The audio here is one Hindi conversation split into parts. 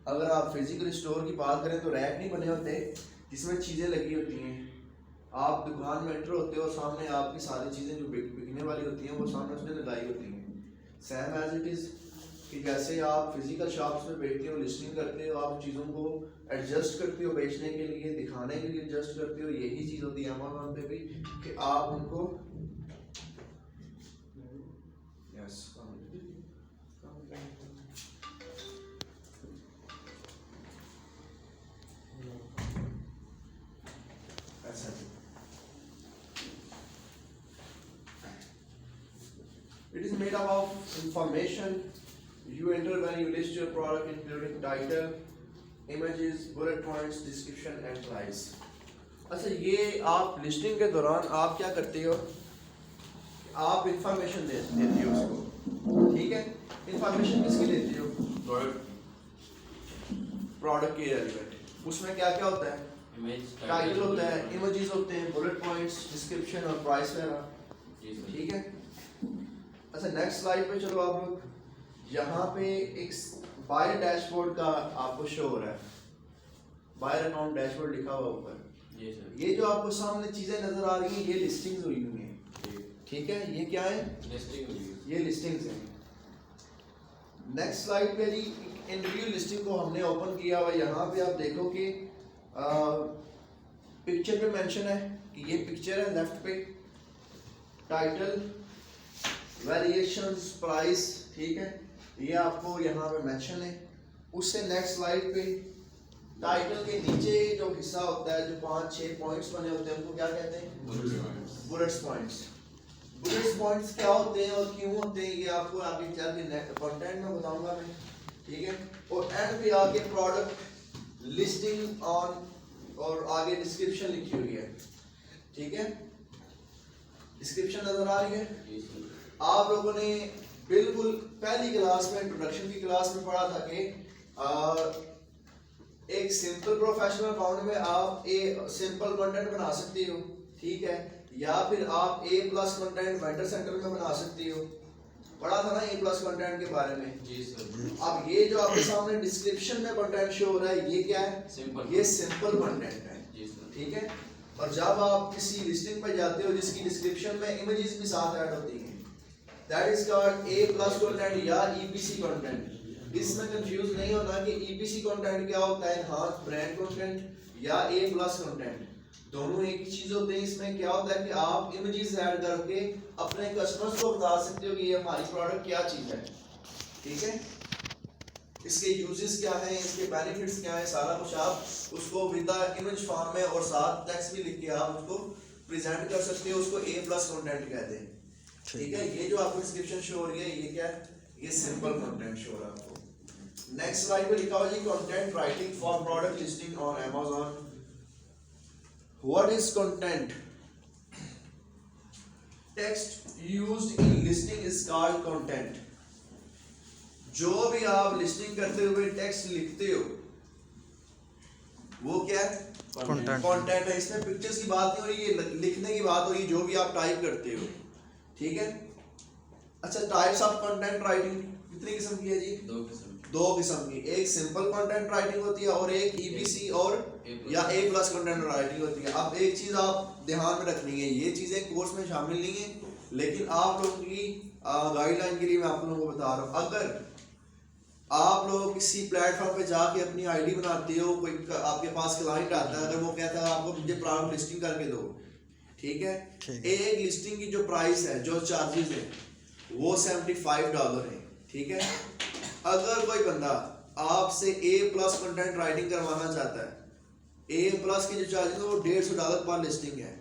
अगर आप फिजिकल स्टोर की बात करें तो रैक नहीं बने होते जिसमें चीज़ें लगी होती हैं। आप दुकान में एंटर होते हो और सामने आपकी सारी चीज़ें जो बिकने वाली होती हैं वो सामने उसने लगाई होती हैं। सेम एज इट इज़ कि जैसे आप फिजिकल शॉप्स में बेचते हो, लिस्टिंग करते हो, आप चीज़ों को एडजस्ट करते हो बेचने के लिए, दिखाने के लिए एडजस्ट करते हो। यही चीज़ होती है अमेज़न पे भी कि आप उनको yes It is made up of information you enter when you list your product, including title, images, bullet points, description and price. अच्छा, ये आप लिस्टिंग के दौरान आप क्या करते हो? आप इंफॉर्मेशन देते हो उसको, ठीक है? इंफॉर्मेशन किसकी देते हो? प्रोडक्ट के रिलेवेंट। उसमें क्या क्या होता है? टाइटल होता है, इमेजेस होते हैं, बुलेट पॉइंट्स, डिस्क्रिप्शन और प्राइस वगैरह, ठीक है? अच्छा, नेक्स्ट स्लाइड पे चलो आप लोग। यहाँ पे एक बायर डैशबोर्ड का आपको शो हो रहा है, बायर अकाउंट डैशबोर्ड लिखा हुआ ऊपर। ये जो आपको सामने चीजें नजर आ रही हैं ये लिस्टिंग्स हुई हुई हैं, ठीक है? ये क्या है? ये लिस्टिंग्स हैं। नेक्स्ट स्लाइड पे जी इंटरव्यू लिस्टिंग को हमने ओपन किया हुआ। यहाँ पे आप देखो कि पिक्चर पे मेंशन है कि ये पिक्चर है लेफ्ट पे, टाइटल, वेरिएशंस, प्राइस, ठीक है? ये आपको यहाँ पे मेंशन है। उससे नेक्स्ट स्लाइड पे टाइटल के नीचे जो हिस्सा होता है, जो 5-6 पॉइंट्स बने होते हैं, उनको क्या कहते हैं? Bullets points. बुलेट्स पॉइंट्स क्या होते हैं और क्यों होते हैं ये आपको आगे चल के कंटेंट में बताऊंगा मैं, ठीक है? और एंड पे आगे प्रोडक्ट लिस्टिंग ऑन और आगे डिस्क्रिप्शन लिखी हुई है, ठीक है? डिस्क्रिप्शन नजर आ रही है? आप लोगों ने बिल्कुल पहली क्लास में, इंट्रोडक्शन की क्लास में पढ़ा था कि एक सिंपल प्रोफेशनल अकाउंट में आप ए सिंपल कंटेंट बना सकते हो, ठीक है? या फिर आप ए प्लस कंटेंट वेंडर सेंटर में बना सकते हो। पढ़ा था ना ए प्लस कंटेंट के बारे में? जी सर। अब ये जो आपके सामने डिस्क्रिप्शन में कंटेंट शो हो रहा है ये क्या है? सिंपल। ये सिंपल कंटेंट है, जी सर, ठीक है? और जब आप किसी लिस्टिंग पे जाते हो जिसकी डिस्क्रिप्शन में इमेजेस भी साथ ऐड होती हैं, that is called a plus content या ईपीसी कंटेंट। इसमें कंफ्यूज नहीं होना कि ईपीसी कंटेंट क्या होता है, एनहांस्ड ब्रांड कंटेंट या ए प्लस कंटेंट, दोनों एक ही चीज होते हैं। इसमें क्या होता है कि आप इमेजेस ऐड करके अपने कस्टमर्स को बता सकते हो कि ये हमारी प्रोडक्ट क्या चीज है, ठीक है? इसके यूजेस क्या हैं, इसके बेनिफिट्स क्या हैं, सारा कुछ आप उसको विद द इमेज फॉर्म में और साथ टेक्स्ट भी लिख के आप उसको प्रेजेंट कर सकते हो। उसको ए प्लस कंटेंट कहते हैं, ठीक है? ये जो आपको डिस्क्रिप्शन शो हो रही है ये क्या है? ये सिंपल कंटेंट शो हो रहा है आपको। नेक्स्ट स्लाइड पे लिखा हुआ है content writing for product listing on Amazon। What is content? Text used in listing is called content. जो भी आप लिस्टिंग करते हुए टेक्स्ट लिखते हो वो क्या है? कंटेंट है। इसमें पिक्चर्स की बात नहीं हो रही, ये लिखने की बात हो रही है, जो भी आप टाइप करते हो, ठीक है? अच्छा, टाइप्स ऑफ कंटेंट राइटिंग कितनी किस्म की है जी? दो किस्म की। एक सिंपल कंटेंट राइटिंग होती है और एक ईपीसी और या ए प्लस कंटेंट राइटिंग होती है। अब एक चीज आप ध्यान में रखनी है, ये चीजें कोर्स में शामिल नहीं है लेकिन आप लोगों की गाइडलाइन के लिए मैं आप लोगों को बता रहा हूँ। अगर आप लोग किसी प्लेटफॉर्म पे जाके अपनी आईडी बनाते हो, कोई आपके पास क्लाइंट आता है, अगर वो कहता है आपको मुझे प्रोडक्ट लिस्टिंग करके दो, ठीक है? एक लिस्टिंग की जो प्राइस है, जो चार्जेस है वो $75 है, ठीक है? अगर कोई बंदा आपसे ए प्लस कंटेंट राइटिंग करवाना चाहता है, ए प्लस के जो चार्जेस है वो $150 पर लिस्टिंग है,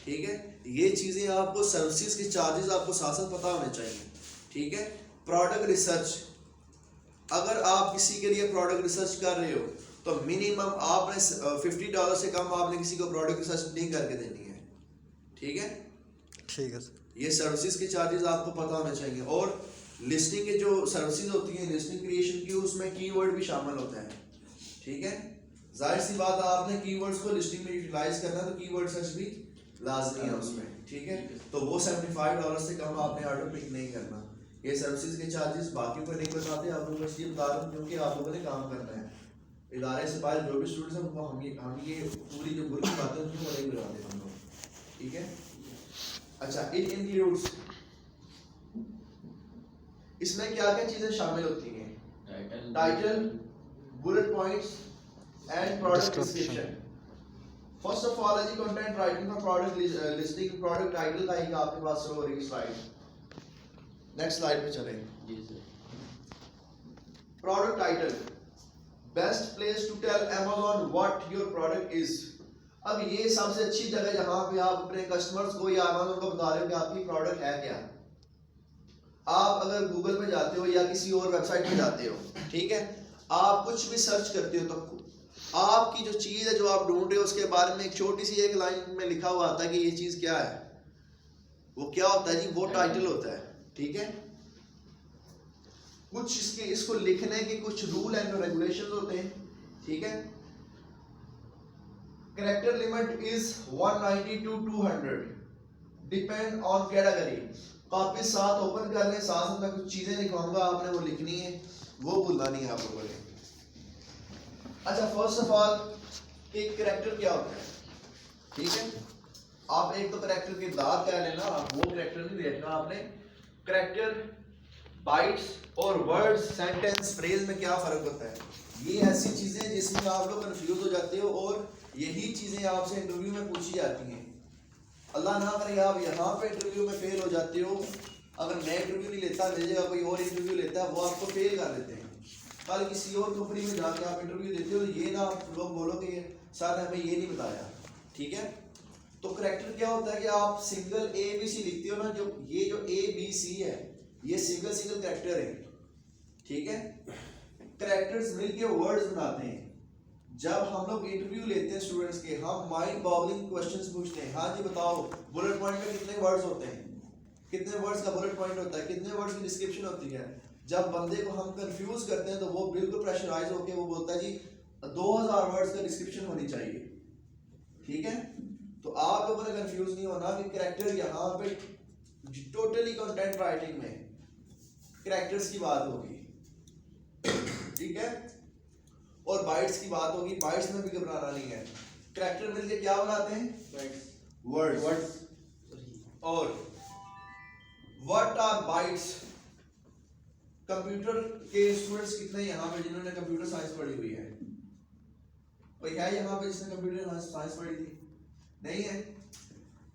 ठीक है? ये चीजें आपको सर्विसेज के चार्जेस आपको साथ साथ पता होने चाहिए, ठीक है? प्रोडक्ट रिसर्च, अगर आप किसी के लिए प्रोडक्ट रिसर्च कर रहे हो तो मिनिमम आपने $50 से कम आपने किसी को प्रोडक्ट रिसर्च नहीं करके देनी है, ठीक है? ठीक है सर। ये सर्विसेज के चार्जेस आपको पता होने चाहिए। और लिस्टिंग के जो सर्विसेज होती हैं लिस्टिंग क्रिएशन की, उसमें कीवर्ड भी शामिल होता है, ठीक है? जाहिर सी बात है आपने कीवर्ड्स को लिस्टिंग में यूटिलाइज करना तो कीवर्ड सर्च भी लाजमी है उसमें, ठीक है? तो वो $75 से कम आपने ऑर्डर पिक नहीं करना। ये सर्विसेज के चार्जेस बाकी को नहीं बताते, आप लोगों को इसलिए बता रहा हूँ क्योंकि आप लोगों ने काम करना है। इदारे से बाहर जो भी स्टूडेंट्स हैं उनको हम ये पूरी जो बुरी बातें हैं वो नहीं बताते हम लोग, ठीक है। अच्छा, इट इंक्लूड्स, इसमें क्या क्या चीजें शामिल होती हैं? Title, bullet points and product description. First of all है जी कंटेंट राइटिंग का प्रोडक्ट लिस्टिंग, प्रोडक्ट टाइटल का ही आपके पास शो हो रही स्लाइड। नेक्स्ट स्लाइड पे चलें जी sir. Product title, best place to tell Amazon what your product is. अब ये सबसे अच्छी जगह जहां पे आप अपने कस्टमर्स को या Amazon को बता रहे हो कि आपकी प्रोडक्ट है क्या। आप अगर गूगल पे जाते हो या किसी और वेबसाइट पे जाते हो, ठीक है, आप कुछ भी सर्च करते हो तो आपकी जो चीज़ है जो आप ढूंढ रहे हो उसके बारे में एक छोटी सी एक लाइन में लिखा हुआ आता है कि ये चीज़ क्या है। वो क्या होता है जी? वो टाइटल होता है, ठीक है। कुछ इसको लिखने के कुछ रूल एंड रेगुलेशंस होते हैं, ठीक है। Character limit is 190 to 200 depend on category. Copy साथ ओपन कर लें, साथ में कुछ चीजें लिखवाऊंगा, आपने वो लिखनी है, वो भूलना नहीं है आप लोगों ने। अच्छा, फर्स्ट ऑफ ऑल एक कैरेक्टर क्या होता है, ठीक है। आप एक तो कैरेक्टर के दांत क्या लेना, आप वो कैरेक्टर नहीं देखना आपने। कैरेक्टर, बाइट्स और वर्ड्स, सेंटेंस, फ्रेज में क्या फर्क होता है, ये ऐसी चीजें जिसमें आप लोग कंफ्यूज हो जाते हो और यही चीजें आपसे इंटरव्यू में पूछी जाती हैं। अल्लाह ना करे आप यहाँ पे इंटरव्यू में फेल हो जाते हो, अगर मैं इंटरव्यू नहीं लेता, मेरी जगह कोई और इंटरव्यू लेता है, वो आपको फेल कर देते हैं। कल किसी और कंपनी में जाके आप इंटरव्यू देते हो, ये ना आप लोग बोलो कि सर हमें ये नहीं बताया, ठीक है। तो कैरेक्टर क्या होता है कि आप सिंगल ABC लिखते हो ना, जो ये जो ABC है ये सिंगल कैरेक्टर है, ठीक है। कैरेक्टर्स मिलके वर्ड्स बनाते हैं। जब हम लोग इंटरव्यू लेते हैं स्टूडेंट्स के, हम माइंड बॉगलिंग क्वेश्चंस पूछते हैं। हाँ जी बताओ, बुलेट पॉइंट में कितने वर्ड्स होते हैं, कितने वर्ड्स का बुलेट पॉइंट होता है, कितने वर्ड्स की डिस्क्रिप्शन होती है। जब बंदे को हम कंफ्यूज करते हैं तो वो बिल्कुल प्रेशराइज होकर वो बोलता है जी 2000 वर्ड्स का डिस्क्रिप्शन होनी चाहिए, ठीक है। तो आप लोगों ने कंफ्यूज नहीं होना कि कैरेक्टर यहाँ पे टोटली कंटेंट राइटिंग में कैरेक्टर्स की बात होगी, ठीक है, और बाइट्स की बात होगी। बाइट्स में भी घबराना नहीं है। कैरेक्टर मिलके क्या बनाते हैं? वर्ड्स। और व्हाट आर बाइट्स? कंप्यूटर के स्टूडेंट्स कितने यहाँ पे जिन्होंने कंप्यूटर साइंस पढ़ी हुई है? कोई है यहाँ पे जिसने कंप्यूटर साइंस पढ़ी थी? नहीं है।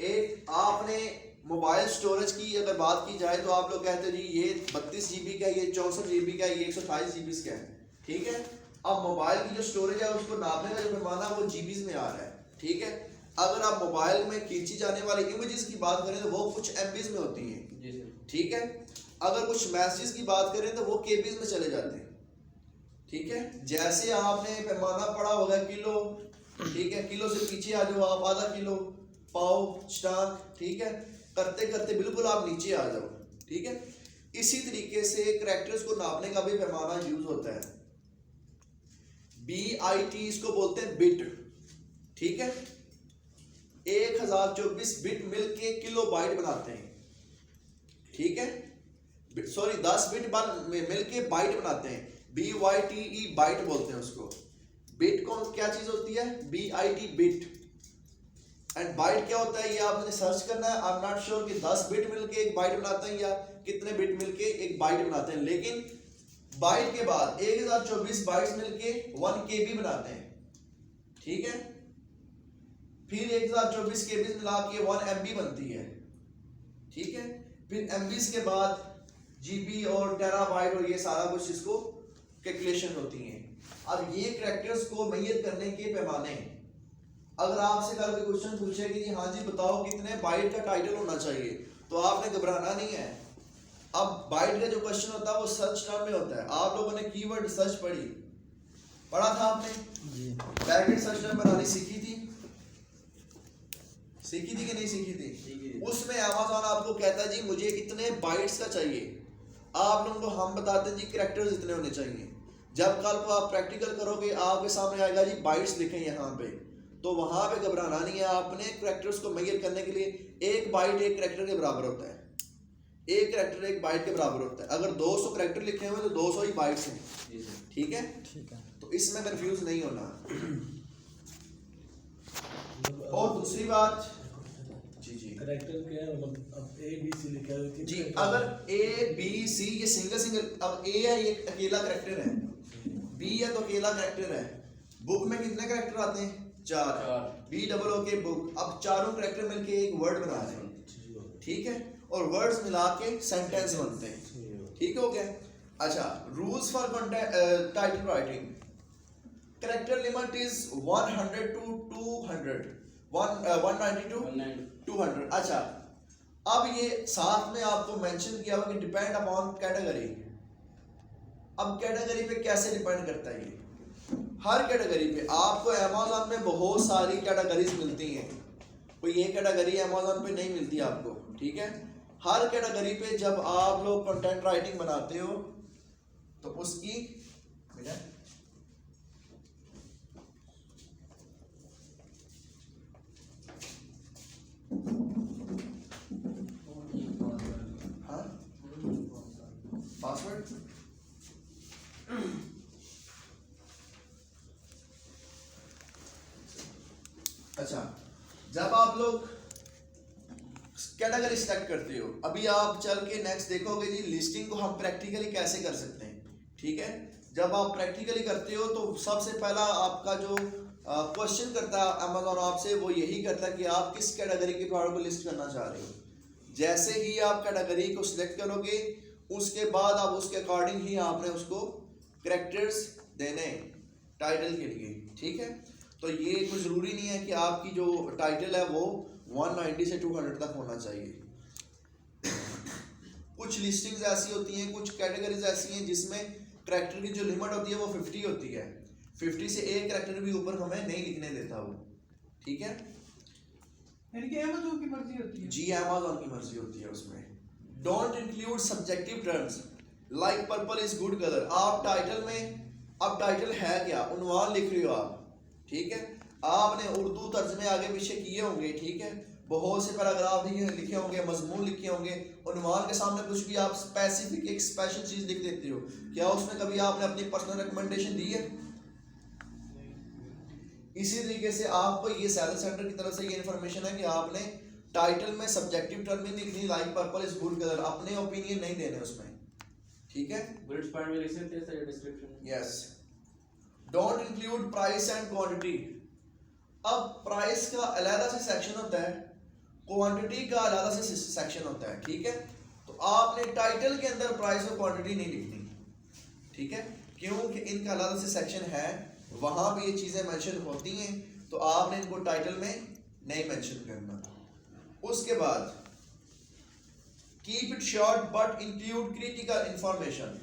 एक आपने मोबाइल स्टोरेज की अगर बात की जाए तो आप लोग कहते हैं जी ये 32 GB का, ये 64 GB का, ये 128 GB का है, ठीक है। अब मोबाइल की जो स्टोरेज है उसको नापने का जो पैमाना वो जीबीज में आ रहा है, ठीक है। अगर आप मोबाइल में खींची जाने वाली इमेजेस की बात करें तो वो कुछ MBs में होती हैं, ठीक है। अगर कुछ मैसेज की बात करें तो वो KBs में चले जाते हैं, ठीक है। जैसे आपने पैमाना पढ़ा होगा किलो, ठीक है, किलो से पीछे आ जाओ आप, आधा किलो, पाव, स्टाक, ठीक है, करते करते बिल्कुल आप नीचे आ जाओ, ठीक है। इसी तरीके से कैरेक्टर्स को नापने का भी पैमाना यूज होता है। BIT इसको बोलते हैं बिट, ठीक है। 1024 बिट मिलके किलो बाइट बनाते हैं, ठीक है। सॉरी 10 बिट मिलके बाइट बनाते हैं, BYTE बाइट बोलते हैं उसको। बिट कौन क्या चीज होती है? BIT bit. एंड बाइट क्या होता है ये आपने सर्च करना है। आई एम नॉट श्योर कि 10 बिट मिलके एक बाइट बनाते हैं या कितने बिट मिलके एक बाइट बनाते हैं, लेकिन बाइट के बाद 1024 बाइट्स मिलके 1 KB बनाते हैं, ठीक है। फिर 1024 KB मिला के 1 MB बनती है, ठीक है। फिर MBs के बाद GB और टेराबाइट और ये सारा कुछ इसको कैलकुलेशन होती हैं। अब ये कैरेक्टर्स को मेजर करने के पैमाने हैं। अगर आपसे कल कोई क्वेश्चन पूछे कि जी हाँ जी बताओ कितने बाइट का टाइटल होना चाहिए, तो आपने घबराना नहीं है। अब बाइट का जो क्वेश्चन होता है वो सर्च टर्म में होता है। आप लोगों ने कीवर्ड सर्च पढ़ा था आपने जी। बैकेट सर्च टर्म बनानी सीखी थी कि नहीं सीखी थी? उसमें Amazon आपको कहता है जी मुझे कितने बाइट्स का चाहिए, आप लोगों को हम बताते हैं जी कैरेक्टर्स इतने होने चाहिए। जब कल को आप प्रैक्टिकल करोगे आपके सामने आएगा जी बाइट्स लिखे यहाँ पे, तो वहां पे घबराना नहीं है। आपने कैरेक्टर्स को मेजर करने के लिए एक बाइट एक कैरेक्टर के बराबर होता है, एक करैक्टर एक बाइट के बराबर होता है। अगर 200 करैक्टर लिखे हुए तो 200 ही बाइट्स हैं, ठीक है। तो इसमें कंफ्यूज नहीं होना। और दूसरी बात जी करैक्टर क्या है, मतलब अब ए बी सी लिखा है जी, अगर ए बी सी ये सिंगल, अब ए है ये अकेला करैक्टर है, बी है तो अकेला करैक्टर है। बुक में कितने करैक्टर आते हैं? 4। बी डबल ओ के बुक। अब चारों करैक्टर मिलके एक वर्ड बना रहे हैं, ठीक है। और वर्ड्स मिला के सेंटेंस बनते हैं, ठीक हो गया। अच्छा, rules for title writing. Character limit is 100 to 200, 190 to 200। अच्छा, अब ये साथ में आपको मेंशन किया हुआ कि डिपेंड अपॉन कैटेगरी। अब कैटेगरी पे कैसे डिपेंड करता है ये? हर कैटेगरी पे आपको अमेज़न में बहुत सारी कैटेगरीज मिलती हैं, कोई ये कैटेगरी अमेज़न पे नहीं मिलती आपको, ठीक है। हर कैटेगरी पे जब आप लोग कंटेंट राइटिंग बनाते हो तो उसकी पासवर्ड अच्छा, जब आप लोग कैटेगरी सेलेक्ट करते हो, अभी आप चल के नेक्स्ट देखोगे जी लिस्टिंग को हम प्रैक्टिकली कैसे कर सकते हैं, ठीक है। जब आप प्रैक्टिकली करते हो तो सबसे पहला आपका जो क्वेश्चन करता है अमेज़न आपसे, वो यही करता है कि आप किस कैटेगरी के प्रोडक्ट को लिस्ट करना चाह रहे हो। जैसे ही आप कैटेगरी को सिलेक्ट करोगे उसके बाद आप उसके अकॉर्डिंग ही आपने उसको कैरेक्टर्स देने टाइटल के लिए, ठीक है। तो ये कोई ज़रूरी नहीं है कि आपकी जो टाइटल है वो 190 से 200 तक होना चाहिए। कुछ लिस्टिंग्स ऐसी होती हैं, कुछ कैटेगरीज ऐसी हैं जिसमें कैरेक्टर की जो लिमिट होती है वो 50 होती है। 50 से एक कैरेक्टर भी ऊपर हमें नहीं लिखने देता वो, ठीक है। यानी कि अमेज़न की मर्जी होती है। जी, अमेज़न की मर्जी होती है उसमें। Don't include subjective terms like purple is good colour. आप टाइटल में, अब टाइटल है क्या, उन्वान लिख रहे हो आप, ठीक है। आपने उर्दू तर्जमे आगे पीछे किए होंगे, ठीक है। बहुत से पैराग्राफ लिखे होंगे, मजमून लिखे होंगे, उन्वान के सामने कुछ भी आप स्पेसिफिक एक स्पेशल चीज लिख देते हो। क्या उसमें कभी आपने अपनी पर्सनल रिकमेंडेशन दी है? इसी तरीके से आपको ये सेल सेंटर की तरफ से ये इन्फॉर्मेशन है कि आपने टाइटल में सब्जेक्टिव टर्म नहीं लिखनी, like purple is good colour, अपने ओपिनियन नहीं देने उसमें, ठीक है। बुलेट्स पॉइंट में लिख सकते हैं sir description. Yes. Don't include price and quantity. अब प्राइस का अलग से सेक्शन होता है, क्वांटिटी का अलग से सेक्शन होता है, ठीक है। तो आपने टाइटल के अंदर प्राइस और क्वांटिटी नहीं लिखनी, ठीक है, क्योंकि इनका अलग से सेक्शन है, वहां भी ये चीजें मेंशन होती हैं, तो आपने इनको टाइटल में नहीं मेंशन करना। उसके बाद keep it short but include critical information.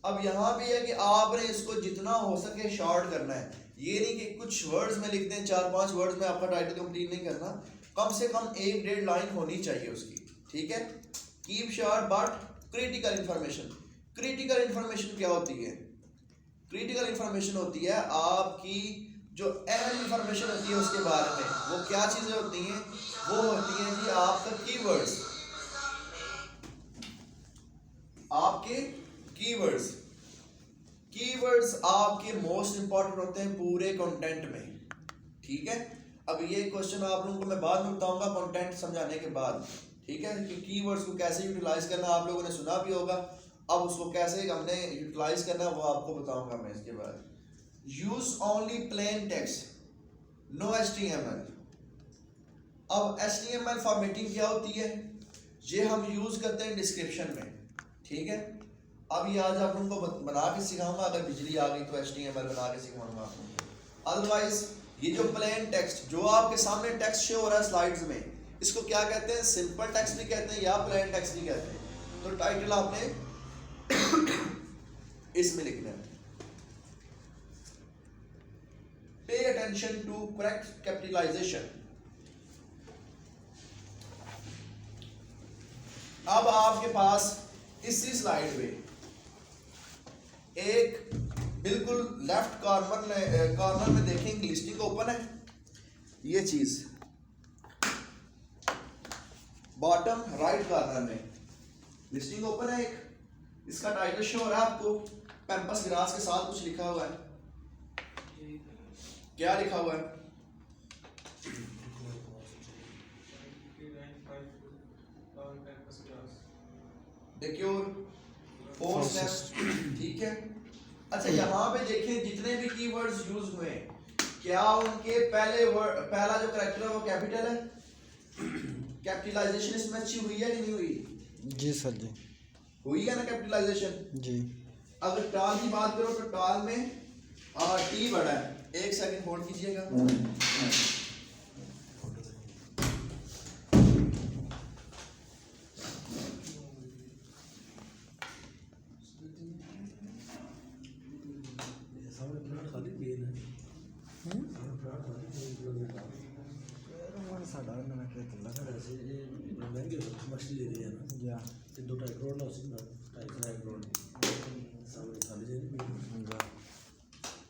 अब यहाँ भी है कि आपने इसको जितना हो सके शॉर्ट करना है, ये नहीं कि कुछ वर्ड्स में लिख दें, 4-5 वर्ड्स में आपका टाइटल कंप्लीट नहीं करना, कम से कम 1-1.5 लाइन होनी चाहिए उसकी, ठीक है। Keep short but critical information. Critical information क्या होती है? क्रिटिकल इंफॉर्मेशन होती है आपकी जो अहम इंफॉर्मेशन होती है उसके बारे में। वो क्या चीजें होती हैं? वो होती हैं जी आपका कीवर्ड्स, आपके कीवर्ड्स। कीवर्ड्स आपके मोस्ट इंपॉर्टेंट होते हैं पूरे कंटेंट में, ठीक है। अब ये क्वेश्चन आप लोगों को मैं बाद में बताऊंगा कंटेंट समझाने के बाद, ठीक है, कि कीवर्ड्स को कैसे यूटिलाइज करना आप लोगों ने सुना भी होगा, अब उसको कैसे हमने यूटिलाइज करना वो आपको बताऊंगा मैं इसके बाद। Use only plain text, no HTML। अब HTML फॉर्मेटिंग क्या होती है? ये हम यूज करते हैं डिस्क्रिप्शन में, ठीक है। अब ये आज आप लोगों को बना के सिखाऊंगा, अगर बिजली आ गई तो HTML बना के सिखाऊंगा आप लोगों को। अदरवाइज ये जो प्लेन टेक्स्ट जो आपके सामने टेक्स्ट शो हो रहा है स्लाइड्स में, इसको क्या कहते हैं? सिंपल टेक्स्ट भी कहते हैं या प्लेन टेक्स्ट भी कहते हैं। तो टाइटल आपने इसमें लिखना है। Pay attention to correct capitalisation. अब आपके पास इसी स्लाइड में एक बिल्कुल लेफ्ट कॉर्नर में देखेंगे लिस्टिंग ओपन है, ये चीज बॉटम राइट कॉर्नर में लिस्टिंग ओपन है एक, इसका टाइटल शो हो रहा है आपको, पैम्पस ग्रास के साथ कुछ लिखा हुआ है, क्या लिखा हुआ है? Secure, four steps, ठीक है। अच्छा यहाँ पे देखें जितने भी कीवर्ड्स यूज हुए हैं, क्या उनके पहला जो कैरेक्टर है वो कैपिटल है? कैपिटलाइजेशन इसमें अच्छी हुई है कि नहीं हुई? जी सर जी हुई है ना कैपिटलाइजेशन? जी। अगर टाल की बात करो तो टाल में टी बड़ा है, एक सेकंड होल्ड कीजिएगा। सामने प्लाट खाली भी है सामने प्लाट खाली साढ़ा ना के तो लगा ऐसे ये महंगे मछली ले रही है ना या ये 2-2.5 करोड़ ना उसी में 2.5